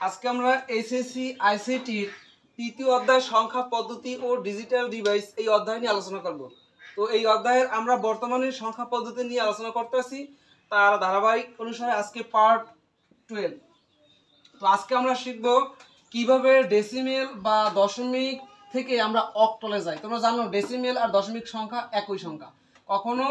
আজকে আমরা এসএসসি আইসিটির তৃতীয় অধ্যায় সংখ্যা পদ্ধতি ও ডিজিটাল ডিভাইস এই অধ্যায় নিয়ে আলোচনা করব। তো এই অধ্যায়ের আমরা বর্তমানে সংখ্যা পদ্ধতি নিয়ে আলোচনা করতেছি, তার ধারাবাহিক অনুসারে আজকে পার্ট 12। তো আজকে আমরা শিখব কিভাবে ডেসিমেল বা দশমিক থেকে আমরা অক্টালে যাই। তোমরা জানো ডেসিমেল আর দশমিক সংখ্যা একই সংখ্যা। কখনো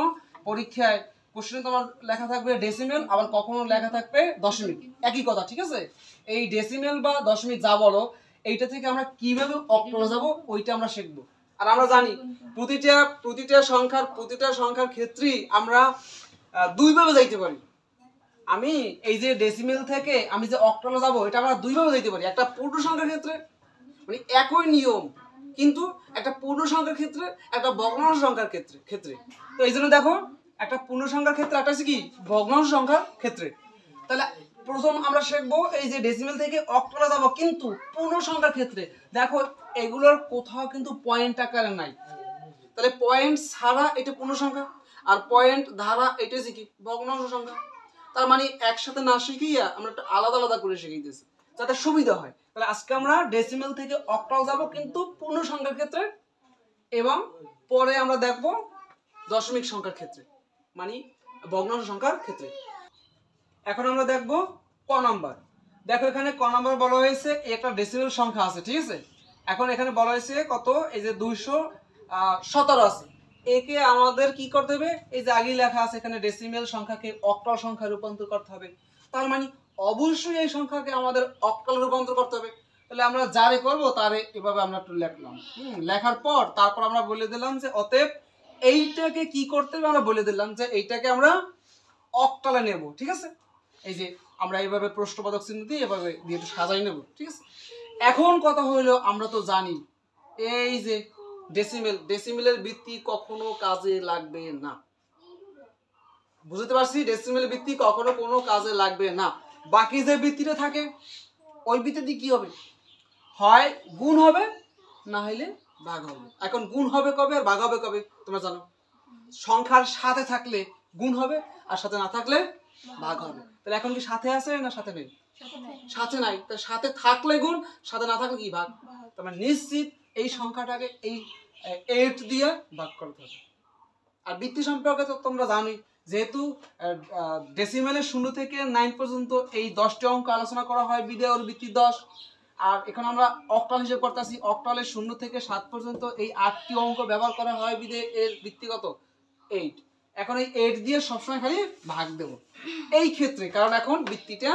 পরীক্ষায় কোশ্চেনে তোমার লেখা থাকবে ডেসিমেল, আবার কখনো লেখা থাকবে দশমিক, একই কথা, ঠিক আছে? এই ডেসিমেল বা দশমিক যা বলো, এইটা থেকে আমরা কিভাবে অক্টালে যাব ওইটা আমরা শিখব। আর আমরা জানি প্রতিটা সংখ্যার ক্ষেত্রেই আমরা দুইভাবে যাইতে পারি। আমি এই যে ডেসিমেল থেকে আমি যে অক্টালে যাব, এটা আমরা দুইভাবে যাইতে পারি। একটা পূর্ণ সংখ্যার ক্ষেত্রে, মানে একই নিয়ম, কিন্তু একটা পূর্ণ সংখ্যার ক্ষেত্রে, একটা ভগ্নাংশ সংখ্যার ক্ষেত্রে। তো এই জন্য দেখো, একটা পূর্ণ সংখ্যার ক্ষেত্রে, একটা হচ্ছে কি ভগ্নাংশ সংখ্যার ক্ষেত্রে। তাহলে প্রথম আমরা শিখবো এই যে ডেসিমেল থেকে অক্টালে যাব, কিন্তু পূর্ণ সংখ্যার ক্ষেত্রে। দেখো এগুলোর কোথাও কিন্তু পয়েন্ট আকারে নাই, তাহলে পয়েন্ট ছাড়া এটা পূর্ণ সংখ্যা, আর পয়েন্ট ধারা এটা হচ্ছে কি ভগ্নাংশ সংখ্যা। তার মানে একসাথে না শিখিয়া আমরা একটা আলাদা আলাদা করে শিখাইতেছি যাতে সুবিধা হয়। তাহলে আজকে আমরা ডেসিমেল থেকে অক্টাল যাব, কিন্তু পূর্ণ সংখ্যার ক্ষেত্রে, এবং পরে আমরা দেখব দশমিক সংখ্যার ক্ষেত্রে, মানে ভগ্নাংশ সংখ্যার ক্ষেত্রে। এখন আমরা দেখব ক নাম্বার। দেখো এখানে ক নাম্বার বলা হয়েছে একটা ডেসিমেল সংখ্যা আছে, ঠিক আছে? এখন এখানে বলা হয়েছে কত, এই যে 217 আছে। একে আমাদের কি করতে হবে, এই যে আগেই লেখা আছে এখানে ডেসিমেল সংখ্যাকে অক্টাল সংখ্যায় রূপান্তর করতে হবে। তার মানে অবশ্যই এই সংখ্যাকে আমাদের অক্টালে রূপান্তর করতে হবে। তাহলে আমরা যারে করব তারে এভাবে আমরা একটু লিখলাম। লেখার পর তারপর আমরা বলে দিলাম যে অতএব এইটাকে কি করতে হবে, আমরা বলে দিলাম যে এইটাকে আমরা অক্টালে নেব, ঠিক আছে? এই যে আমরা এইভাবে প্রশ্নবোধক চিহ্ন দিয়ে এভাবে দিয়ে একটু সাজাই নেব, ঠিক আছে? এখন কথা হইলো, আমরা তো জানি এই যে ডেসিমেলের বৃত্তি কখনো কাজে লাগবে না। বুঝতে পারছি, ডেসিমেলের বৃত্তি কখনো কোনো কাজে লাগবে না। বাকি যে বৃত্তিটা থাকে ওই বৃত্তিতে কি হবে, হয় গুণ হবে, না হইলে ভাগ হবে। এখন গুণ হবে কবে আর ভাগ হবে কবে তোমরা জানো, সংখ্যার সাথে থাকলে গুণ হবে, আর সাথে না থাকলে ভাগ হবে। তাহলে এখন কি সাথে আছে না সাথে নেই? সাথে নাই। তাহলে সাথে থাকলে গুণ, সাথে না থাকলে কি ভাগ। তার মানে নিশ্চিত এই সংখ্যাটাকে এই 8 দিয়ে ভাগ করতে হবে। আর বৃত্তি সম্পর্কে তো তোমরা জানোই, যেহেতু ডেসিমেলের 0 থেকে 9 পর্যন্ত এই 10টি অঙ্ক আলোচনা করা হয়, বিদায় ওর বৃত্তি 10। আর এখন আমরা অক্টাল হিসেব করতেছি, অক্টালের 0 থেকে 7 পর্যন্ত এই 8টি অঙ্ক ব্যবহার করা হয়, বিদায় এর বৃত্তিগত 8। এখন এই 8 দিয়ে সবসময় খালি ভাগ দেব এই ক্ষেত্রে, কারণ এখন বৃত্তিটা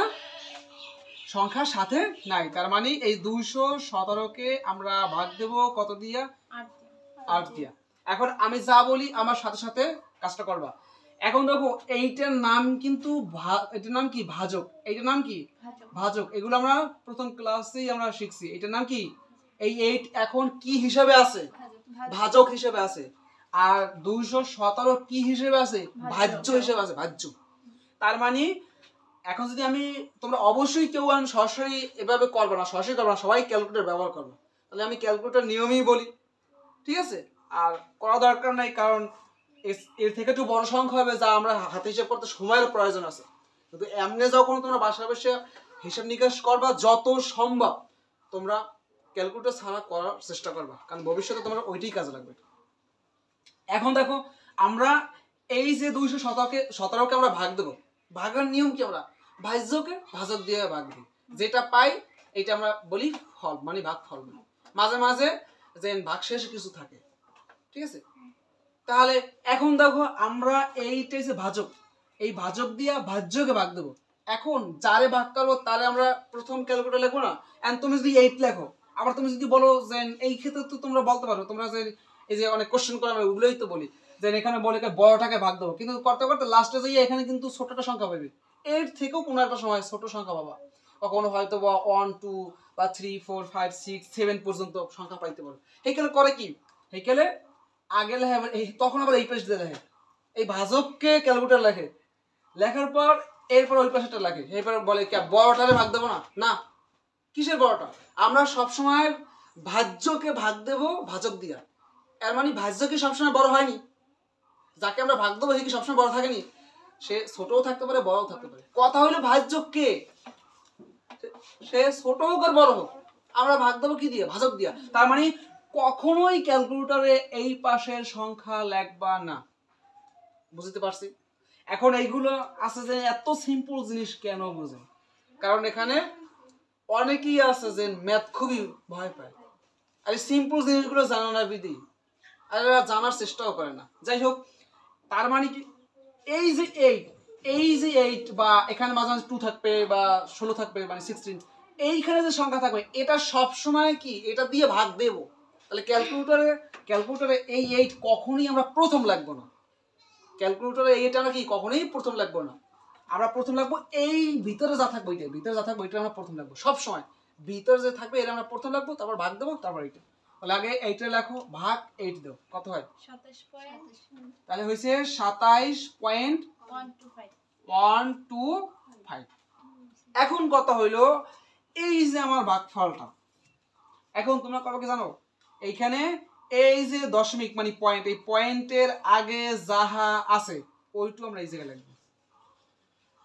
সংখ্যার সাথে নাই। তার মানে এই 217কে আমরা ভাগ দেব কত দিয়া, 8 দিয়া। এখন আমি যা বলি আমার সাথে সাথে কাজটা করবা। এখন দেখো এইটার নাম কিন্তু এটার নাম কি ভাজক, এইটার নাম কি ভাজক। এগুলো আমরা প্রথম ক্লাসেই আমরা শিখছি। এটার নাম কি, এই 8 এখন কি হিসেবে আছে, ভাজক হিসেবে আছে। আর 217 কি হিসেবে আছে, ভাজ্য হিসেবে আছে, ভাজ্য। তার মানে এখন যদি আমি, তোমরা অবশ্যই কেউ সরাসরি এভাবে করবে না, সরাসরি করবে না, সবাই ক্যালকুলেটর ব্যবহার করবে। তাহলে আমি ক্যালকুলেটর নিয়মই বলি, ঠিক আছে? আর করা দরকার নাই, কারণ এর থেকে একটু বড় সংখ্যা হবে যা আমরা হাতে হিসাব করতে সময়ের প্রয়োজন আছে। কিন্তু এমনি যখন তোমরা বাসায় বসে হিসাব নিকাশ করবা, যত সম্ভব তোমরা ক্যালকুলেটর ছাড়া করার চেষ্টা করবা, কারণ ভবিষ্যতে তোমার ওইটাই কাজে লাগবে। এখন দেখো আমরা এই যে 217কে আমরা ভাগ দেবো, ভাগের নিয়ম কি, আমরা ভাজ্যকে ভাজক দিয়ে ভাগ দিই, যেটা পাই এটা আমরা বলি ফল, মানে ভাগ ফল। মাঝে মাঝে যে ভাগ শেষে কিছু থাকে, ঠিক আছে? তাহলে এখন দেখো আমরা এইটা যে ভাজক, এই ভাজক দিয়ে ভাজ্যকে ভাগ দেবো। এখন যারে ভাগ করবো তারে আমরা প্রথম ক্যালকুলেটর লিখবো না। এন্ড তুমি যদি 8 লেখো, আবার তুমি যদি বলো যে এই ক্ষেত্রে তো তোমরা বলতে পারো, তোমরা যে এই যে অনেক কোশ্চেন করে আমি ওগুলোই তো বলি যে এখানে বলে বড়টাকে ভাগ দেবো, কিন্তু করতে করতে লাস্টে যাই এখানে কিন্তু ছোটটা সংখ্যা পাবে। এর থেকেও কোনো একটা সময় ছোট সংখ্যা পাবা, কখনো হয়তো বা 1 2 বা 3 4 5 6 7 পর্যন্ত সংখ্যা পাইতে পারো। হেকেলে করে কি, হেকেলে আগে লেখে, তখন আবার এই পেজ দিয়ে লেখে, এই ভাজককে ক্যালকুলেটর লেখে, লেখার পর এরপর ওই পাশেটা লেখে, এরপর বলে কি বড়টারে ভাগ দেবো না। না, কিসের বড়টা, আমরা সবসময় ভাজ্যকে ভাগ দেব ভাজক দিয়া। এর মানে ভাজ্য কি সবসময় বড় হয়নি, যাকে আমরা ভাগ দেবো সে কি সবসময় বড় থাকেনি, সে ছোটও থাকতে পারে বড়ও থাকতে পারে। কথা হলো ভাজ্য কে, সে ছোট হোক আর বড় হোক, আমরা ভাগ দেবো কি দিয়ে? ভাজক দিয়া। তার মানে কখনোই ক্যালকুলেটরে এই পাশের সংখ্যা লিখবা না। বুঝতে পারছি? এখন এইগুলো আছে যে এত সিম্পল জিনিস কেন বুঝেন? কারণ এখানে অনেকেই আছে যে ম্যাথ খুবই ভয় পায়, আর এই সিম্পল জিনিসগুলো জানা না বিধি, আর এরা জানার চেষ্টাও করে না। যাই হোক, তার মানে কি এই যে 8, এই যে 8 বা এখানে মাঝে মাঝে 2 থাকবে বা 16 থাকবে, মানে 16, এইখানে যে সংখ্যা থাকবে এটা সব সময় কি এটা দিয়ে ভাগ দেব। তাহলে ক্যালকুলেটরে এই 8 কখনোই আমরা প্রথম লাগবো না। ক্যালকুলেটরে এই 8 আমরা কি কখনোই প্রথম লাগবো না। আমরা প্রথম লাগবো এই ভিতরে যা থাকবে ওইটা, ভিতরে যা থাকবে ওইটা আমরা প্রথম লাগবো সব সময়। ভিতরে যে থাকবে এটা আমরা প্রথম লাগবো, তারপর ভাগ দেবো, তারপর এইটা। তাহলে আগে 8 এ লেখো, ভাগ 8 দাও, কত হয়? 27.125। তাহলে হয়েছে 27.125। এখন কথা হইলো এই যে আমার ভাগফলটা, এখন তোমরা কবে জানো? এইখানে এই যে দশমিক মানে পয়েন্ট, এই পয়েন্টের আগে যাহা আছে ওইটু আমরা এই জায়গায় লিখবো।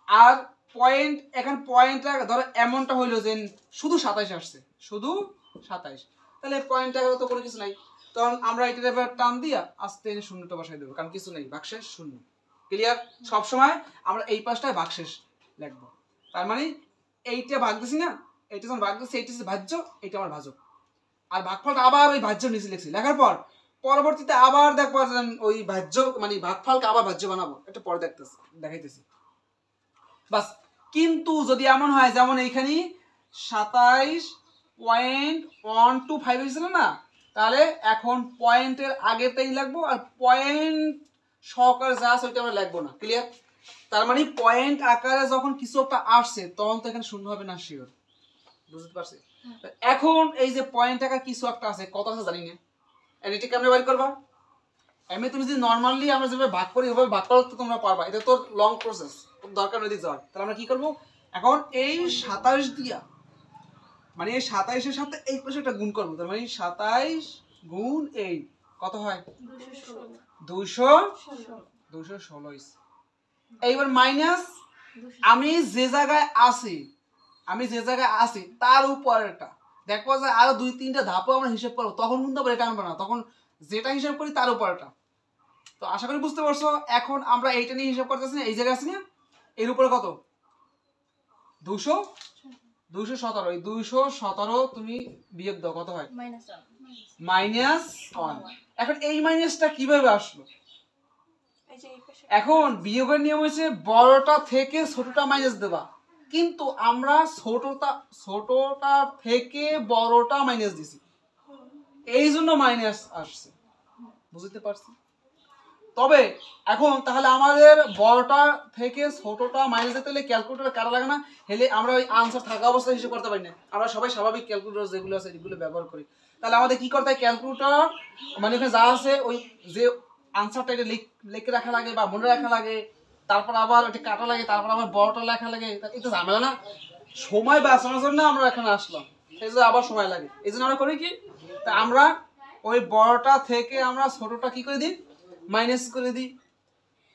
আর পয়েন্ট, এখন পয়েন্টটা ধরো এমনটা হইলো যে শুধু 27 আসছে, শুধু 27, তাহলে পয়েন্টটা তো কোনো কিছু নাই, তখন আমরা এটার এবার টান দিয়া আস্তে শূন্যটা বসাই দেবো, কারণ কিছু নেই, ভাগশেষ শূন্য। ক্লিয়ার? সবসময় আমরা এই পাশটায় ভাগশেষ লিখবো। তার মানে এইটা ভাগ দিছি না, এইটা যখন ভাগ দিচ্ছি, এইটা হচ্ছে ভাজ্য, এইটা আমার ভাজক। আর ভাগফলটা আবার ওই ভাজ্য নিচে লিখছি, লেখার পর পরবর্তীতে আবার দেখবো ওই ভাজ্য মানে ভাগফলকে আবার ভাজ্য বানাবো, এটা পরে দেখাইতেছি বাস। কিন্তু যদি এমন হয় যেমন এইখানে 27.125 হয়েছিল না, তাহলে এখন পয়েন্টের আগেতেই লাগবো, আর পয়েন্ট সহকারে যা আছে ওইটা আমরা লিখবো না। ক্লিয়ার? তার মানে পয়েন্ট আকারে যখন কিছু একটা আসছে তখন তো এখানে শূন্য হবে না, শিওর। বুঝতে পারছি? এখন এই যে পয়েন্ট আকার কিছু একটা আছে, কত আছে জানি না, এটা কেমনে বের করবা? এমনি তুমি যদি নর্মালি আমরা যেভাবে ভাগ করি ওইভাবে ভাগ করলে তো তোমরা পারবা, এটা তো লং প্রসেস, দরকার নদী যাওয়ার। তাহলে আমরা কি করবো? এখন এই 27 দিয়া, মানে এই 27-এর সাথে এই পাশে একটা গুণ করবো, তার মানে 27 গুণ এই কত হয়? 216। এইবার মাইনাস আমি যে জায়গায় আছি তার উপরেরটা, দেখবো যে আরো 2-3টা ধাপও আমরা হিসাব করবো, তখন কিন্তু আবার এটা আনবো না, তখন যেটা হিসাব করি তার উপরেরটা। তো আশা করি বুঝতে পারছো। এখন আমরা এইটা নিয়ে হিসাব করতেছি না, এই জায়গায় আছে না, এর উপরে কত? 217। এই 217 তুমি বিয়োগ দাও, কত হয়? -1। এখন এই মাইনাসটা কিভাবে আসলো? এখন বিয়োগের নিয়ম হচ্ছে বড়টা থেকে ছোটটা মাইনাস দেবা, কিন্তু আমরা ছোটটা থেকে বড়টা মাইনাস দিছি, এই জন্য মাইনাস আসছে। বুঝতে পারছি? তবে এখন তাহলে আমাদের বড়টা থেকে ছোটটা মাইনাস দিতে হলে ক্যালকুলেটর কাটা লাগে না, হেলে আমরা ওই আনসার থাকা অবস্থায় হিসেব করতে পারি না, আমরা সবাই স্বাভাবিক ক্যালকুলেটর যেগুলো আছে এগুলো ব্যবহার করি। তাহলে আমাদের কি করতে হয়? ক্যালকুলেটর মানে ওখানে যা আছে ওই যে আনসারটা এটা লিখে রাখা লাগে বা মনে রাখা লাগে, তারপর আবার ওটা কাটা লাগে, তারপর আবার বড়টা লেখা লাগে, এটা ঝামেলা না? সময় বাঁচানোর জন্য আমরা এখানে আসলাম, এই জন্য আবার সময় লাগে, এই জন্য আমরা করি কি, তা আমরা ওই বড়টা থেকে আমরা ছোটটা কি করে দিই? মাইনাস করে দিই।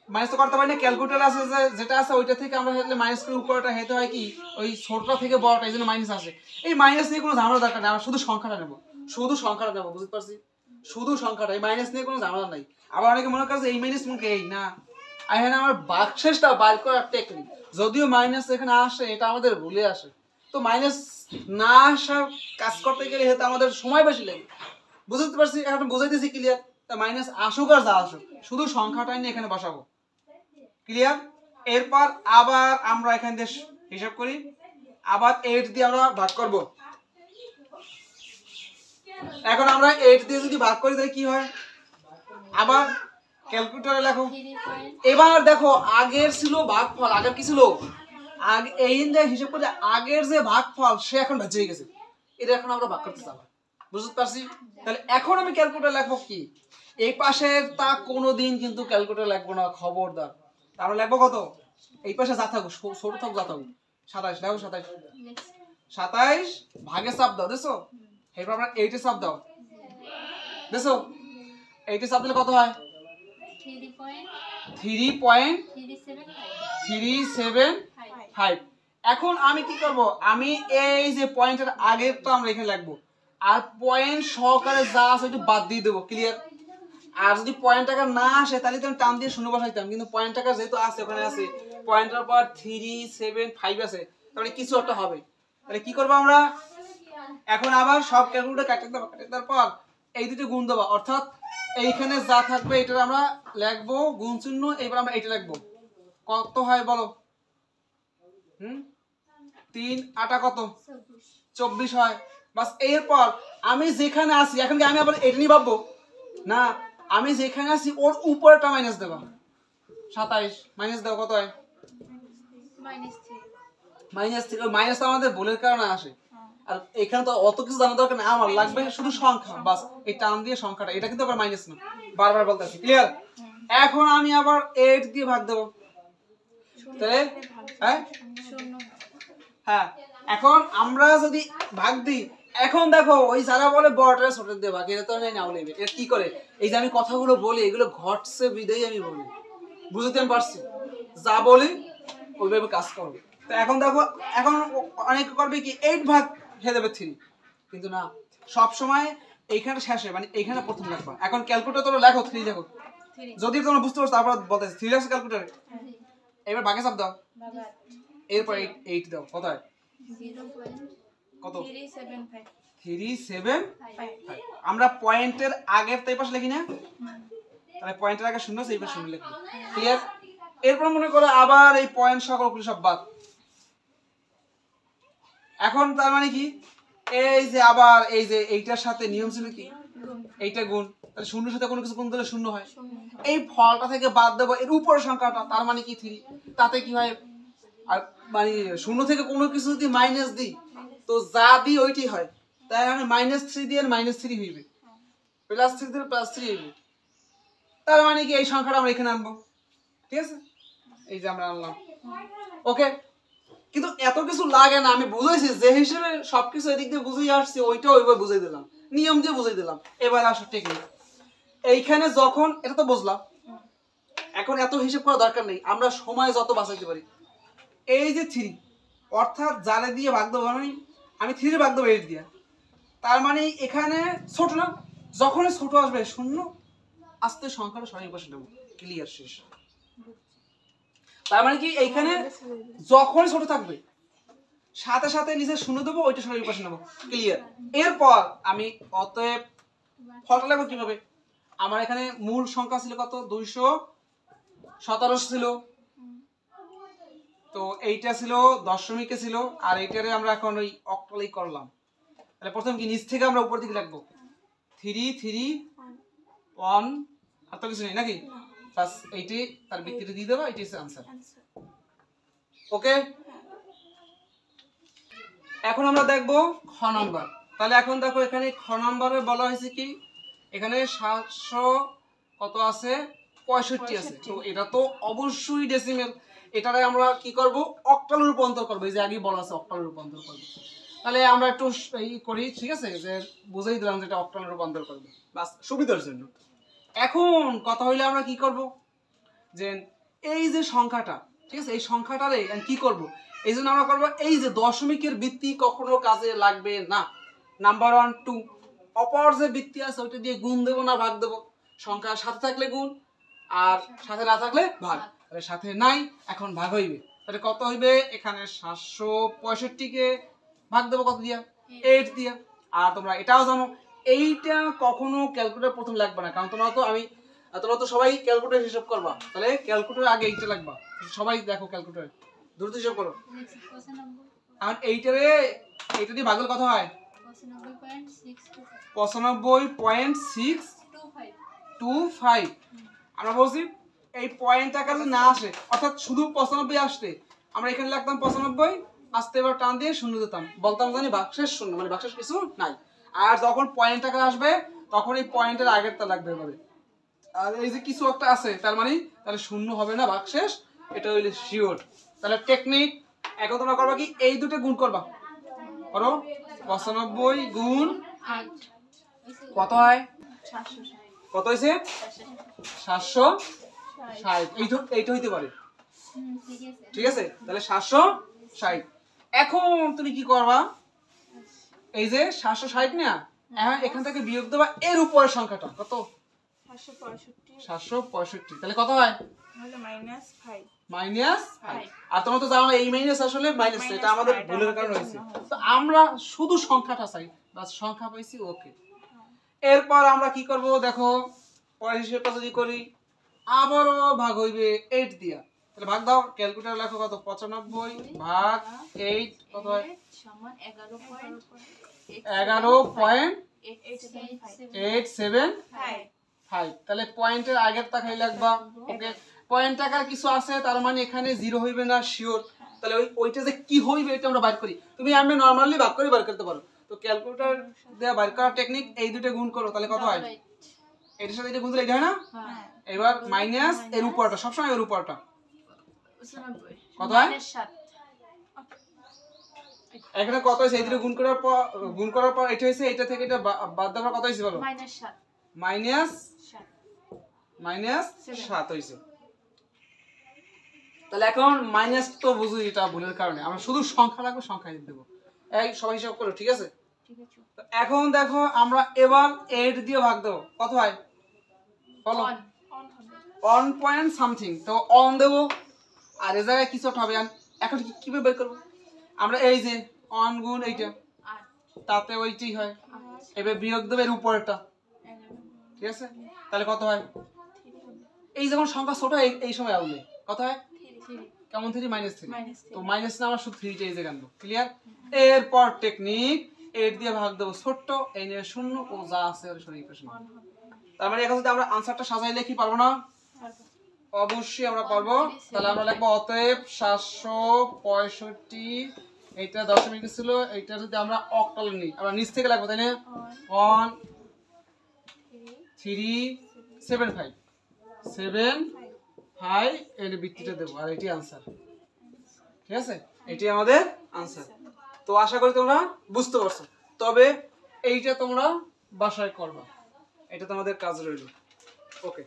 মাইনাস তো করতে পারি না, ক্যালকুলেটর আছে যেটা আছে ওইটা থেকে আমরা হেঁটলে মাইনাস করে উপরটা হেঁটে হয় কি ওই ছোটটা থেকে বড়টা, এই জন্য মাইনাস আসে। এই মাইনাস নিয়ে কোনো ঝামেলা দরকার নেই, আমরা শুধু সংখ্যাটা নেবো, বুঝতে পারছি? শুধু সংখ্যাটা, এই মাইনাস নিয়ে কোনো ঝামেলা নাই। আবার অনেকে মনে করে এই মাইনাস মুখে এই না, এখানে আমার ভাগশেষটা বার করার টেকনিক, যদিও মাইনাস এখানে আসে এটা আমাদের ভুলে আসে, তো মাইনাস না আসার কাজ করতে গেলে হয়তো আমাদের সময় বেশি লাগে। বুঝতে পারছি? এখন বুঝাইতেছি ক্লিয়ার? তা মাইনাস আসুক আর যা আসুক, শুধু সংখ্যাটাই নিয়ে এখানে বসাবো। ক্লিয়ার? এরপর আবার আমরা এখান থেকে হিসাব করি, আবার 8 দিয়ে আমরা ভাগ করব। এখন আমরা 8 দিয়ে যদি ভাগ করি তাহলে কি হয়? আবার ক্যালকুলেটরে লেখো। এবার দেখো আগের ছিল ভাগফল, আগের কি ছিল? আগে এই যে হিসাব করে আগের যে ভাগফল সে এখন ভাজ্য হয়ে গেছে, এটা এখন আমরা ভাগ করতে চাই। বুঝতে পারছি? তাহলে এখন আমি ক্যালকুলেটর লিখবো কি? এই পাশের তা কোনোদিন কিন্তু ক্যালকুলেটর লিখবো না, খবরদার। আমরা লিখবো কত? এই পাশে যা থাকুক, ছোট থাকুক যা থাকুক, 27 দেখো, 27 ভাগে চাপ দাও, দেখছো? এরপর আমরা 8 এ চাপ দাও, দেখছো? 8 এ চাপ দিলে কত হয়? 3.375। এখন আমি কি করব, আমি এই যে পয়েন্টের আগেরটা আমরা এখানে লিখবো, আর পয়েন্ট সহকারে যা আছে একটু বাদ দিয়ে দেবো। ক্লিয়ার? আর যদি পয়েন্ট টাকা না আসে তাহলে তো আমি টান দিয়ে শূন্য বসাইতাম, কিন্তু পয়েন্ট টাকা যেহেতু আছে ওখানে আছে, পয়েন্টের পর 3 7 5 আছে, তাহলে কিছু একটা হবে। তাহলে কি করবো আমরা, এখন আবার সব ক্যালকুলেটর কাটতে দেওয়ার পর এই দুটো গুণ দেবো, অর্থাৎ এইখানে যা থাকবে এটা আমরা লিখবো গুণ চিহ্ন, এবার আমরা এটা লিখবো। কত হয় বলো? 3 8 কত? 24 হয়। বাস। এরপর আমি যেখানে আছি, এখন কি আমি আবার এটা নিয়ে ভাববো না, আমি যেখানে আছি ওর উপরটা মাইনাস দেবো। 27 মাইনাস দেবো, কত হয়? -3। মাইনাস আমাদের ভুলের কারণে আসে, আর এখানে তো অত কিছু জানা দরকার নেই, আমার লাগবে শুধু সংখ্যা, বাস এই টান দিয়ে সংখ্যাটা, এটা কিন্তু আবার মাইনাস না, বারবার বলতেছি। ক্লিয়ার? এখন আমি আবার 8 দিয়ে ভাগ দেবো, তাহলে হ্যাঁ এখন আমরা যদি ভাগ দিই, এখন দেখো ওই যারা বলে বড়টা ছোট দিয়ে ভাগ, এটা তো নাও নেবে। এটা কি করে, এই যে আমি কথাগুলো বলি এগুলো ঘটছে বিদায় আমি বলি, বুঝতে আমি পারছি, যা বলি ওইভাবে কাজ করবে। তো এখন দেখো, এখন অনেক করবে কি 8 ভাগ হয়ে যাবে 3, কিন্তু না, সব সময় এইখানে শেষে মানে এইখানে প্রথম লিখবা। এখন ক্যালকুলেটর তোমরা লেখো 3 লেখো, যদি তোমরা বুঝতে পারছো তারপর বলতেছি 3 লেখো ক্যালকুলেটরে। এবার ভাগে চাপ দাও, এরপর 8 দাও, কত হয়? কত? 375। আমরা পয়েন্টের আগের তো এই পাশে লিখি না, তাহলে পয়েন্টের আগে শূন্য আছে, এই পাশে শূন্য লিখবো। ক্লিয়ার? এরপর মনে করো আবার এই পয়েন্ট সকল সব বাদ। এখন তার মানে কি, এই যে আবার এই যে এইটার সাথে নিয়ম ছিল কি, এইটা গুণ, তাহলে শূন্যের সাথে কোনো কিছু গুণ দিলে শূন্য হয়। এই ফলটা থেকে বাদ দেবো এর উপরের সংখ্যাটা, তার মানে কি 3, তাতে কি হয়, আর মানে শূন্য থেকে কোনো কিছু যদি মাইনাস দিই তো যা দিই ওইটাই হয়, তাই মানে -3 দিয়ে -3 হইবে, +3 দিয়ে +3 হইবে, তার মানে কি এই সংখ্যাটা আমরা এখানে আনবো। ঠিক আছে? এই যে আমরা আনলাম। ওকে, কিন্তু এত কিছু লাগে না, আমি বুঝাইছি যে হিসেবে সবকিছু এদিক দিয়ে বুঝিয়ে আসছি, ওইটা ওইভাবে বুঝাই দিলাম, নিয়ম দিয়ে বুঝাই দিলাম। এবার আসো টেকনিক। এইখানে যখন এটা তো বুঝলাম, এখন এত হিসাব করা দরকার নেই, আমরা সময় যত বাঁচাইতে পারি। এই যে 3, অর্থাৎ জালে দিয়ে ভাগ দেবো, আমি 3 ভাগ দেবো 8 দিয়ে, তার মানে এখানে ছোট না, যখনই ছোট আসবে শূন্য, আস্তে সংখ্যাটা সঠিক পাশে নেবো। ক্লিয়ার? শেষ। তার মানে কি এইখানে যখন ছোট থাকবে সাথে সাথে নিচে শূন্য দেবো, ওইটা সঠিক পাশে নেবো। ক্লিয়ার? এরপর আমি অতএব ফলটা লাগবো কিভাবে, আমার এখানে মূল সংখ্যা ছিল কত? 217 ছিল, তো এইটা ছিল দশমিকে ছিল, আর এইটারে আমরা এখন ওই অক্টালেই করলাম। তাহলে প্রথম কি নিচ থেকে আমরা উপর দিকে লিখবো 3 3 1, আর তো কিছু নেই নাকি, বাস এইটি তার ভিত্তিতে দিয়ে দেবো, এটাই হচ্ছে आंसर। ওকে, এখন আমরা দেখবো খ নাম্বার। তাহলে এখন দেখো এখানে খ নাম্বারে বলা হয়েছে কি, এখানে 700 কত আছে? 65 আছে। তো এটা তো অবশ্যই ডেসিমেল, এটারে আমরা কি করব, অক্টালে রূপান্তর করব। এই যে আগে বলা আছে অক্টালে রূপান্তর করব, তাহলে আমরা একটু এই করি। ঠিক আছে, যে বুঝাই দিলাম যে এটা অক্টালে রূপান্তর করব বাস সুবিধার জন্য। এখন কথা হইলে আমরা কি করব, যে এই যে সংখ্যাটা, ঠিক আছে, এই সংখ্যাটারে কি করব, এই জন্য আমরা করবো এই যে দশমিকের ভিত্তি কখনো কাজে লাগবে না। নাম্বার 1 2, অপর যে ভিত্তি আছে ওইটা দিয়ে গুণ দেবো না ভাগ দেবো। সংখ্যার সাথে থাকলে গুণ, আর সাথে না থাকলে ভাগ। তাহলে সাথে নাই, এখন ভাগ হইবে। তাহলে কত হইবে, এখানে 765 কে ভাগ দেবো কত দিয়া? 8 দিয়া। আর তোমরা এটাও জানো, এইটা কখনো ক্যালকুলেটর প্রথম লাগবে না, কারণ তোমরা তো সবাই ক্যালকুলেটর হিসাব করবা, তাহলে ক্যালকুলেটর আগে এইটা লাগবা। সবাই দেখো ক্যালকুলেটর, দ্রুত হিসাব করো। আর এইটা দিয়ে ভাগ করলে কত হয়? 95.625। আমরা বলছি এই পয়েন্টটা কাছে না আসে, অর্থাৎ শুধু 95 আসতে আমরা এখানে লিখতাম 95, আসতে এবার টান দিয়ে শূন্য দিতাম, বলতাম জানি ভাগশেষ শূন্য, মানে ভাগশেষ কিছু নাই। আর যখন পয়েন্ট টাকা আসবে তখন এই পয়েন্টের আগেরটা লাগবে এবারে, আর এই যে কিছু একটা আছে তার মানে তাহলে শূন্য হবে না ভাগশেষ, এটা হইলে শিওর। তাহলে টেকনিক, এখন তোমরা করবা কি, এই দুটো গুণ করবা, করো 95 গুণ 8 কত হয়? কত হয়েছে? 760। এইটা হইতে পারে, ঠিক আছে, তাহলে 60। এখন তুমি কি করবা, এই যে 760 না, এখন এখান থেকে বিয়োগ দেবা এর উপরের সংখ্যাটা কত, 765। তাহলে কত হয়, -5। আর তোমরা তো জানো এই মাইনাস আসলে মাইনাস, এটা আমাদের ভুলের কারণে হয়েছে। তো আমরা শুধু সংখ্যাটা চাই, বাস সংখ্যা পাইছি, ওকে। এরপর আমরা কি করব দেখো, পরের হিসাবটা যদি করি আবারও ভাগ হইবে 8 দিয়া। তাহলে ভাগ দাও, ক্যালকুলেটর লেখো কত, 95 ভাগ 8 কত হয়, সমান 11.875। তাহলে পয়েন্টের আগের টাকাই লাগবা, ওকে। পয়েন্ট টাকার কিছু আছে, তার মানে এখানে জিরো হইবে না শিওর। তাহলে ওইটা যে কি হইবে এটা আমরা বাইর করি, তুমি আমি নরমালি ভাগ করে বাইর করতে পারো। তো ক্যালকুলেটর দিয়ে বাইর করার টেকনিক, এই দুটো গুণ করো, তাহলে কত হয়, এটার সাথে এটা গুণ করলে এটা হয় না। এবার মাইনাস এর উপরটা, সবসময় এর উপরটা কত হয়, এখানে কত হইছে, এই দুটো গুণ করার পর এটা হইছে, এটা থেকে এটা বাদ দেওয়ার কত হইছে বলো, -7 হইছে। তাহলে এখন মাইনাস তো বুঝি, এটা ভুলের কারণে আমরা শুধু সংখ্যা রাখবো, সংখ্যা দেব। এই সবাই হিসাব করো, ঠিক আছে। এখন দেখো আমরা এবার 8 দিয়ে ভাগ দেব, কত হয় বলো, 1 পয়েন্ট সামথিং। তো অন দেব, আর এই জায়গায় কিছু হবে। এখন কিভাবে বের করব, আমরা এই যে 1 গুণ এইটা, তাতে ওইটাই হয়, এবার বিয়োগ দেব এর উপরেরটা, ঠিক আছে। তাহলে কত হয়, এই যখন সংখ্যা ছোট এই সময় আউলে কত হয়, কেমন 3 -3। তো মাইনাস না, আমরা শুধু 3 এই জায়গা আনবো, ক্লিয়ার। এরপর টেকনিক 8 দিয়ে ভাগ দেব ছোট, এই নিয়ে 0 ও যা আছে ওর সরি ইকুয়েশন। তার মানে এখন যদি আমরা আনসারটা সাজাইলে কি পারবো না, অবশ্যই আমরা পারবো। তাহলে আমরা লিখবো অতএব 765, এইটা দশমিক ছিল, এইটা যদি আমরা অক্টাল নিই, আমরা নিচ থেকে লিখবো, তাই না, 1375 এর ভিত্তিটা দেবো, আর এটি আনসার, ঠিক আছে। এটি আমাদের আনসার। তো আশা করি তোমরা বুঝতে পারছো। তবে এইটা তোমরা বাসায় করবা, এটা তোমাদের কাজ রইল, ওকে।